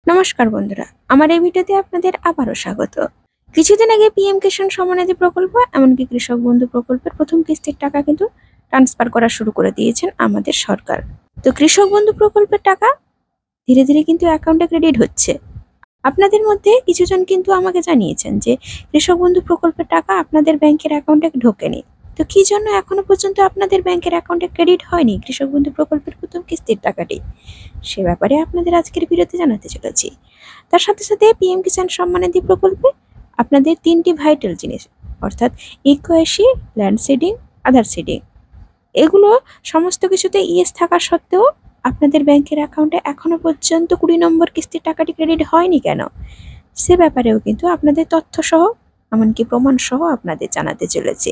নমস্কার বন্ধুরা, আমার এই ভিডিওতে আপনাদের আবারও স্বাগত। কিছুদিন আগে পিএম কিষাণ সম্মানিধি প্রকল্প এমনকি কৃষক বন্ধু প্রকল্পের প্রথম কিস্তির টাকা কিন্তু ট্রান্সফার করা শুরু করে দিয়েছেন আমাদের সরকার। তো কৃষক বন্ধু প্রকল্পের টাকা ধীরে ধীরে কিন্তু অ্যাকাউন্টে ক্রেডিট হচ্ছে। আপনাদের মধ্যে কিছুজন কিন্তু আমাকে জানিয়েছেন যে কৃষক বন্ধু প্রকল্পের টাকা আপনাদের ব্যাংকের অ্যাকাউন্টে ঢোকেনি। তো কি জন্য এখনো পর্যন্ত আপনাদের ব্যাংকের অ্যাকাউন্টে ক্রেডিট হয়নি কৃষক বন্ধু প্রকল্পের প্রথম কিস্তির টাকাটি, সে ব্যাপারে আপনাদের আজকের ভিডিওতে জানাতে চলেছি। তার সাথে সাথে পিএম কিষাণ সম্মানিধি প্রকল্পে আপনাদের 3টি ভাইটাল জিনিস অর্থাৎ ইকোয়াসি, ল্যান্ড সিডিং, আধার সিডিং, এগুলো সমস্ত কিছুতে ইয়েস থাকা সত্ত্বেও আপনাদের ব্যাংকের অ্যাকাউন্টে এখনো পর্যন্ত 20 নম্বর কিস্তির টাকাটি ক্রেডিট হয়নি কেন, সে ব্যাপারেও কিন্তু আপনাদের তথ্য সহ এমনকি প্রমাণ সহ আপনাদের জানাতে চলেছে।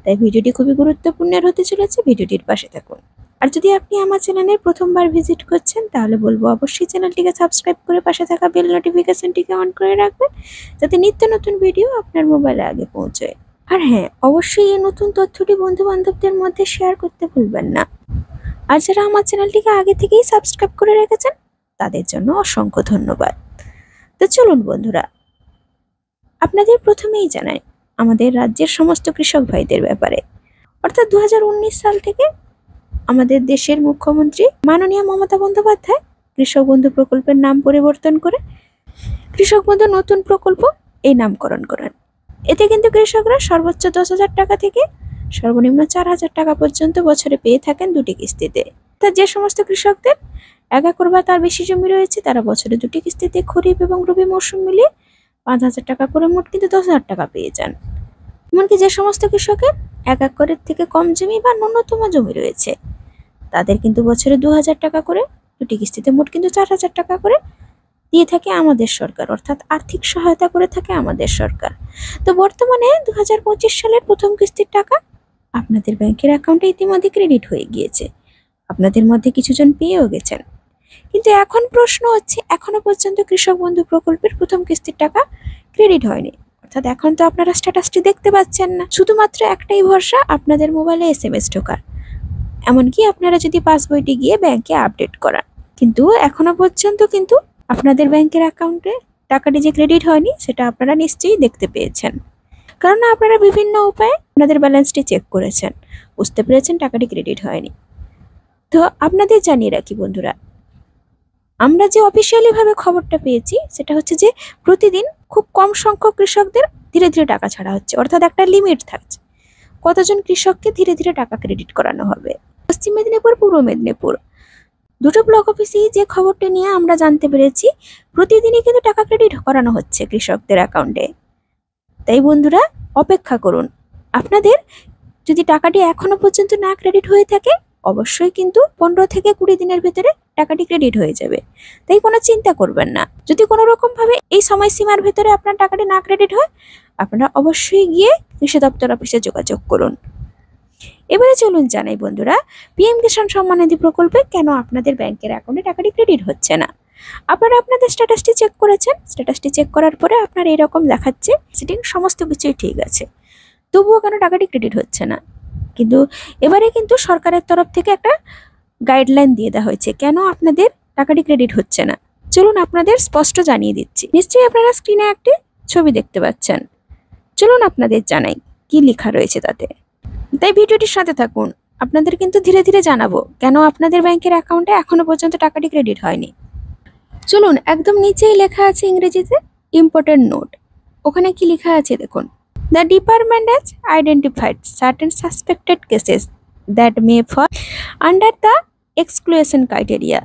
তাই ভিডিওটি খুবই গুরুত্বপূর্ণ হতে চলেছে, ভিডিওটির পাশে থাকুন। আর যদি আপনি আমার চ্যানেলে প্রথমবার ভিজিট করছেন তাহলে বলবো অবশ্যই চ্যানেলটিকে সাবস্ক্রাইব করে পাশে থাকা বেল নোটিফিকেশনটিকে অন করে রাখবেন, যাতে নিত্য নতুন ভিডিও আপনার মোবাইলে আগে পৌঁছয়। আর হ্যাঁ, অবশ্যই এই নতুন তথ্যটি বন্ধু বান্ধবদের মধ্যে শেয়ার করতে ভুলবেন না। আর যারা আমার চ্যানেলটিকে আগে থেকেই সাবস্ক্রাইব করে রেখেছেন তাদের জন্য অসংখ্য ধন্যবাদ। তো চলুন বন্ধুরা, আপনাদের প্রথমেই জানাই আমাদের রাজ্যের সমস্ত কৃষক ভাইদের ব্যাপারে। অর্থাৎ 2019 সাল থেকে আমাদের দেশের মুখ্যমন্ত্রী মাননীয় মমতা বন্দ্যোপাধ্যায় কৃষক বন্ধু প্রকল্পের নাম পরিবর্তন করে কৃষক বন্ধু নতুন প্রকল্প এই নামকরণ করেন। এতে কিন্তু কৃষকরা সর্বোচ্চ 10,000 টাকা থেকে সর্বনিম্ন 4,000 টাকা পর্যন্ত বছরে পেয়ে থাকেন দুটি কিস্তিতে। তা যে সমস্ত কৃষকদের 1 একর বা তার বেশি জমি রয়েছে তারা বছরে দুটি কিস্তিতে খরিফ এবং রবি মৌসুম মিলিয়ে 5,000 টাকা করে মোট কিন্তু 10,000 টাকা পেয়ে যান। এমনকি যে সমস্ত কৃষকের 1 একরের থেকে কম জমি বা ন্যূনতম জমি রয়েছে তাদের কিন্তু বছরে 2,000 টাকা করে দুটি কিস্তিতে মোট কিন্তু 4,000 টাকা করে দিয়ে থাকে আমাদের সরকার, অর্থাৎ আর্থিক সহায়তা করে থাকে আমাদের সরকার। তো বর্তমানে 2025 সালের প্রথম কিস্তির টাকা আপনাদের ব্যাংকের অ্যাকাউন্টে ইতিমধ্যে ক্রেডিট হয়ে গিয়েছে। আপনাদের মধ্যে কিছুজন পেয়েও গেছেন, কিন্তু এখন প্রশ্ন হচ্ছে এখনো পর্যন্ত কৃষক বন্ধু প্রকল্পের প্রথম কিস্তির টাকা ক্রেডিট হয়নি। অর্থাৎ এখন তো আপনারা স্ট্যাটাসটি দেখতে পাচ্ছেন না, শুধুমাত্র একটাই ভরসা আপনাদের মোবাইলে SMS ঢোকার, এমনকি আপনারা যদি পাসবইটি গিয়ে ব্যাংকে আপডেট করান। কিন্তু এখনো পর্যন্ত কিন্তু আপনাদের ব্যাংকের অ্যাকাউন্টে টাকাটি যে ক্রেডিট হয়নি সেটা আপনারা নিশ্চয়ই দেখতে পেয়েছেন, কারণ আপনারা বিভিন্ন উপায়ে আপনাদের ব্যালেন্সটি চেক করেছেন, বুঝতে পেরেছেন টাকাটি ক্রেডিট হয়নি। তো আপনাদের জানিয়ে রাখি বন্ধুরা, আমরা যে অফিসিয়ালি ভাবে খবরটা পেয়েছি সেটা হচ্ছে যে প্রতিদিন খুব কম সংখ্যক কৃষকদের ধীরে ধীরে টাকা ছাড়া হচ্ছে, অর্থাৎ একটা লিমিট থাকছে কতজন কৃষককে ধীরে ধীরে টাকা ক্রেডিট করানো হবে। পশ্চিম মেদিনীপুর, পূর্ব মেদিনীপুর দুটো ব্লক অফিসেই যে খবরটা নিয়ে আমরা জানতে পেরেছি প্রতিদিনই কিন্তু টাকা ক্রেডিট করানো হচ্ছে কৃষকদের অ্যাকাউন্টে। তাই বন্ধুরা অপেক্ষা করুন, আপনাদের যদি টাকাটি এখনো পর্যন্ত না ক্রেডিট হয়ে থাকে অবশ্যই কিন্তু 15 থেকে 20 দিনের ভিতরে টাকাটি ক্রেডিট হয়ে যাবে। তাই কোনো চিন্তা করবেন না। যদি কোনো রকম ভাবে এই সময়সীমার ভিতরে আপনার টাকাটি না ক্রেডিট হয় আপনারা অবশ্যই গিয়ে কৃষি দপ্তর অফিসে যোগাযোগ করুন। এবারে চলুন জানাই বন্ধুরা, পিএম কিষাণ সম্মানিধি প্রকল্পে কেন আপনাদের ব্যাংকের অ্যাকাউন্টে টাকাটি ক্রেডিট হচ্ছে না। আপনারা আপনাদের স্ট্যাটাসটি চেক করেছেন, স্ট্যাটাসটি চেক করার পরে আপনার এরকম দেখাচ্ছে সিটিং সমস্ত কিছুই ঠিক আছে, তবুও কেন টাকাটি ক্রেডিট হচ্ছে না। কিন্তু এবারে কিন্তু সরকারের তরফ থেকে একটা গাইডলাইন দিয়ে দেওয়া হয়েছে কেন আপনাদের টাকাটি ক্রেডিট হচ্ছে না। চলুন আপনাদের স্পষ্ট জানিয়ে দিচ্ছি। নিশ্চয়ই আপনারা স্ক্রিনে একটি ছবি দেখতে পাচ্ছেন, চলুন আপনাদের জানাই কি লেখা রয়েছে তাতে। তাই ভিডিওটির সাথে থাকুন, আপনাদের কিন্তু ধীরে ধীরে জানাবো কেন আপনাদের ব্যাংকের অ্যাকাউন্টে এখনো পর্যন্ত টাকাটি ক্রেডিট হয়নি। চলুন, একদম নিচেই লেখা আছে ইংরেজিতে ইম্পর্টেন্ট নোট, ওখানে কি লেখা আছে দেখুন। The department has identified certain suspected cases that may fall under the exclusion criteria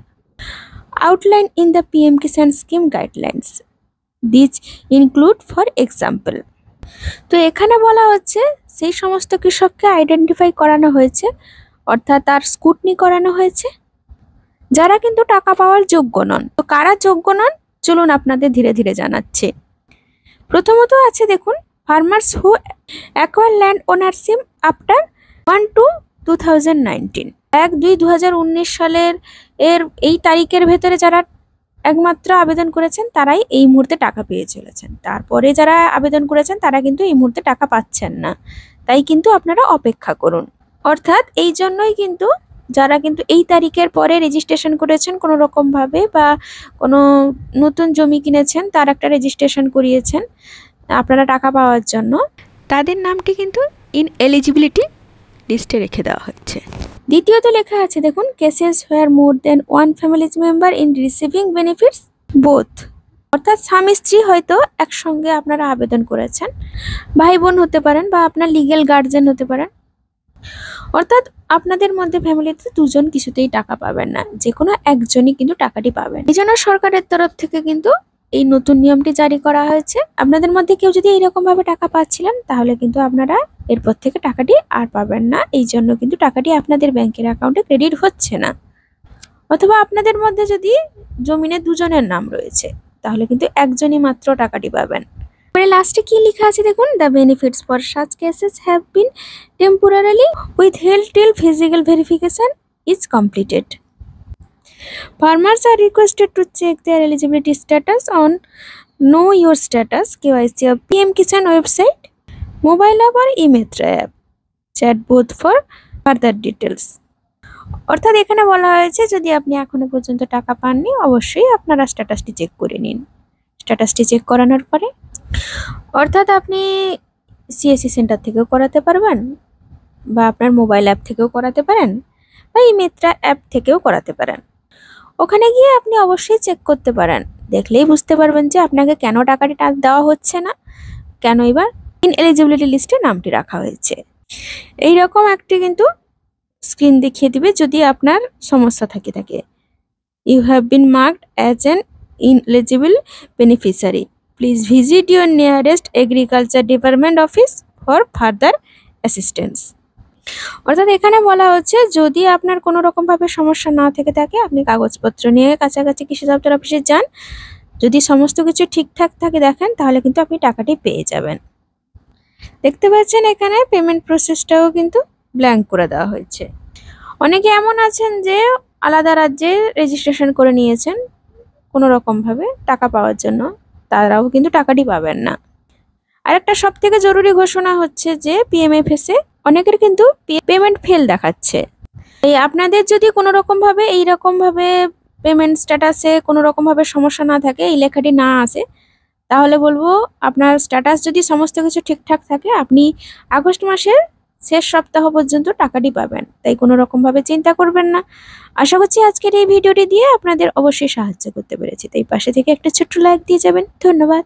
outlined in the PM Kisan scheme guidelines. These include, for example, তো এখানে বলা হচ্ছে সেই সমস্ত কৃষককে আইডেন্টিফাই করানো হয়েছে, অর্থাৎ তার স্কুটনি করানো হয়েছে যারা কিন্তু টাকা পাওয়ার যোগ্য নন। তো কারা যোগ্য নন চলুন আপনাদের ধীরে ধীরে জানাচ্ছি। প্রথমত আছে দেখুন, ফার্মার্স হু অ্যাকোয়ার ল্যান্ড ওনারশিপ আফটার 1/2/2019, 1/2/2019 সালের এই তারিখের ভেতরে যারা একমাত্র আবেদন করেছেন তারাই এই মুহূর্তে টাকা পেয়ে চলেছেন। তারপরে যারা আবেদন করেছেন তারা কিন্তু এই মুহূর্তে টাকা পাচ্ছেন না, তাই কিন্তু আপনারা অপেক্ষা করুন। অর্থাৎ এই জন্যই কিন্তু যারা কিন্তু এই তারিখের পরে রেজিস্ট্রেশন করেছেন কোনো রকম ভাবে বা কোনো নতুন জমি কিনেছেন, তার একটা রেজিস্ট্রেশন করিয়েছেন আপনারা টাকা পাওয়ার জন্য, তাদের নামটি কিন্তু ইনএলিজিবিলিটি লিস্টে রেখে দেওয়া হচ্ছে। দ্বিতীয়ত লেখা আছে দেখুন, cases where more than one family member in receiving benefits both, অর্থাৎ স্বামী স্ত্রী হয়তো একসঙ্গে আপনারা আবেদন করেছেন, ভাই বোন হতে পারেন বা আপনার লিগ্যাল গার্জিয়ান হতে পারেন, অর্থাৎ আপনাদের মধ্যে ফ্যামিলিতে দুজন কিছুতেই টাকা পাবেন না, যে কোনো একজনই কিন্তু টাকাটি পাবেন। এই জন্য সরকারের তরফ থেকে কিন্তু এই নতুন নিয়মটি জারি করা হয়েছে। আপনাদের মধ্যে কেউ যদি এইরকম ভাবে টাকা পাচ্ছিলেন তাহলে কিন্তু আপনারা এরপর থেকে টাকাটি আর পাবেন না, এই জন্য কিন্তু টাকাটি আপনাদের ব্যাংকের অ্যাকাউন্টে ক্রেডিট হচ্ছে না। অথবা আপনাদের মধ্যে যদি জমিনে দুজনের নাম রয়েছে তাহলে কিন্তু একজনই মাত্র টাকাটি পাবেন। এবারে লাস্টে কি লেখা আছে দেখুন, the benefits for such cases have been temporarily withheld till physical verification is completed. Farmers are requested to check their eligibility status on Know Your Status KYC of PM Kisan website, mobile app or e-Mitra app. Chat both for further details. অর্থাৎ এখানে বলা হয়েছে যদি আপনি এখনো পর্যন্ত টাকা পাননি অবশ্যই আপনারা স্ট্যাটাসটি চেক করে নিন। স্ট্যাটাসটি চেক করানোর পরে অর্থাৎ আপনি সিএসসি সেন্টার থেকেও করাতে পারবেন বা আপনার মোবাইল অ্যাপ থেকেও করাতে পারেন বা e-Mitra অ্যাপ থেকেও করাতে পারেন। ওখানে গিয়ে আপনি অবশ্যই চেক করতে পারেন, দেখলেই বুঝতে পারবেন যে আপনাকে কেন টাকাটি দেওয়া হচ্ছে না, কেন এবার ইনএলিজিবিলিটি লিস্টে নামটি রাখা হয়েছে। এইরকম একটি কিন্তু স্ক্রিন দেখিয়ে দিবে যদি আপনার সমস্যা থাকে। You have been marked as an ineligible beneficiary, please visit your nearest agriculture department office for further assistance. অর্থাৎ এখানে বলা হচ্ছে যদি আপনার কোনো রকম ভাবে সমস্যা না থেকে থাকে আপনি কাগজপত্র নিয়ে কাছাকাছি কৃষি দপ্তর অফিসে যান, যদি সমস্ত কিছু ঠিকঠাক থাকে দেখেন তাহলে কিন্তু আপনি টাকাটি পেয়ে যাবেন। দেখতে পাচ্ছেন এখানে পেমেন্ট প্রসেসটাও কিন্তু ব্ল্যাঙ্ক করে দেওয়া হয়েছে। অনেকে এমন আছেন যে আলাদা রাজ্যে রেজিস্ট্রেশন করে নিয়েছেন কোনো রকম ভাবে টাকা পাওয়ার জন্য, তারাও কিন্তু টাকাটি পাবেন না। আর একটা সব থেকে জরুরি ঘোষণা হচ্ছে যে PMFS এ অনেকের কিন্তু পেমেন্ট ফেল দেখাচ্ছে। এই আপনাদের যদি কোনো রকম ভাবে এইরকম ভাবে পেমেন্ট স্ট্যাটাসে কোনো রকম ভাবে সমস্যা না থাকে, এই লেখাটি না আসে, তাহলে বলবো আপনার স্ট্যাটাস যদি সমস্ত কিছু ঠিকঠাক থাকে আপনি আগস্ট মাসের শেষ সপ্তাহ পর্যন্ত টাকাটি পাবেন, তাই কোনো রকম ভাবে চিন্তা করবেন না। আশা করছি আজকের এই ভিডিওটি দিয়ে আপনাদের অবশ্যই সাহায্য করতে পেরেছি, তাই পাশে থেকে একটা ছোট্ট লাইক দিয়ে যাবেন। ধন্যবাদ।